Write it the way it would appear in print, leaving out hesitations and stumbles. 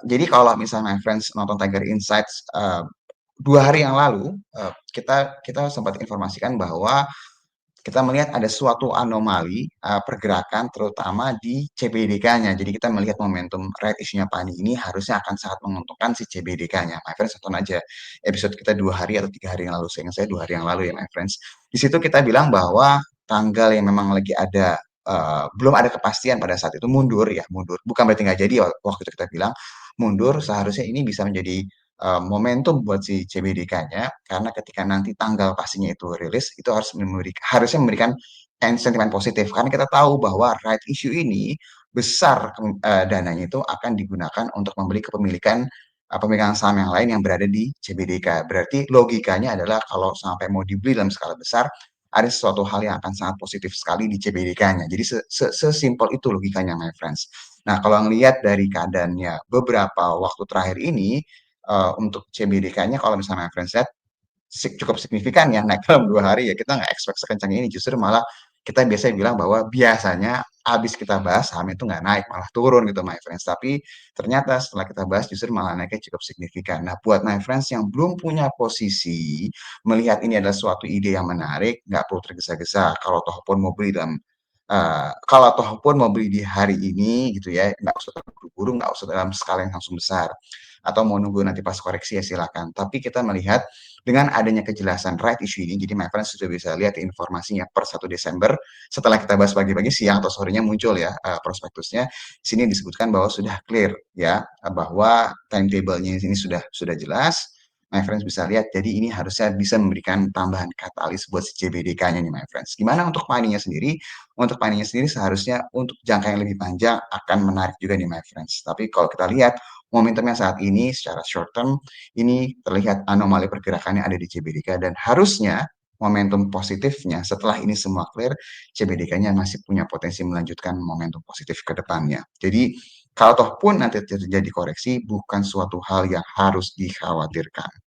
Jadi kalau misalnya my friends nonton Tiger Insights 2 hari yang lalu, kita sempat informasikan bahwa kita melihat ada suatu anomali pergerakan terutama di CBDK-nya. Jadi kita melihat momentum right issue-nya Pani ini harusnya akan sangat menguntungkan si CBDK-nya. My friends tonton aja episode kita 2 hari atau 3 hari yang lalu. Seingat saya 2 hari yang lalu ya my friends. Di situ kita bilang bahwa tanggal yang memang lagi ada belum ada kepastian pada saat itu mundur ya mundur. Bukan berarti nggak jadi waktu itu kita bilang mundur seharusnya ini bisa menjadi momentum buat si CBDK-nya karena ketika nanti tanggal pastinya itu rilis itu harusnya memberikan sentimen positif karena kita tahu bahwa right issue ini besar dananya itu akan digunakan untuk membeli kepemilikan pemegang saham yang lain yang berada di CBDK. Berarti logikanya adalah kalau sampai mau dibeli dalam skala besar ada sesuatu hal yang akan sangat positif sekali di CBDK-nya. Jadi sesimpel itu logikanya my friends. Nah, kalau ngelihat dari keadaannya beberapa waktu terakhir ini untuk CBDK-nya kalau misalnya my friends lihat cukup signifikan ya naik dalam 2 hari ya kita nggak expect sekencang ini justru malah kita biasanya bilang bahwa biasanya habis kita bahas saham itu nggak naik malah turun gitu my friends tapi ternyata setelah kita bahas justru malah naiknya cukup signifikan. Nah buat my friends yang belum punya posisi melihat ini adalah suatu ide yang menarik nggak perlu tergesa-gesa kalau toh pun mau beli dalam kalau toh pun mau beli di hari ini gitu ya nggak usah terburu-buru nggak usah dalam skala yang langsung besar atau mau nunggu nanti pas koreksi ya silakan. Tapi kita melihat dengan adanya kejelasan right issue ini, jadi my friends sudah bisa lihat informasinya per 1 Desember, setelah kita bahas pagi-pagi, siang atau sorenya muncul ya prospektusnya, sini disebutkan bahwa sudah clear ya, bahwa timetable-nya ini sudah jelas, my friends bisa lihat, jadi ini harusnya bisa memberikan tambahan katalis buat si CBDK-nya nih my friends. Gimana untuk money-nya sendiri? Untuk money-nya sendiri seharusnya untuk jangka yang lebih panjang akan menarik juga nih my friends. Tapi kalau kita lihat momentumnya saat ini secara short term ini terlihat anomali pergerakannya ada di CBDK dan harusnya momentum positifnya setelah ini semua clear, CBDK-nya masih punya potensi melanjutkan momentum positif ke depannya. Jadi kalau toh pun nanti terjadi koreksi, bukan suatu hal yang harus dikhawatirkan.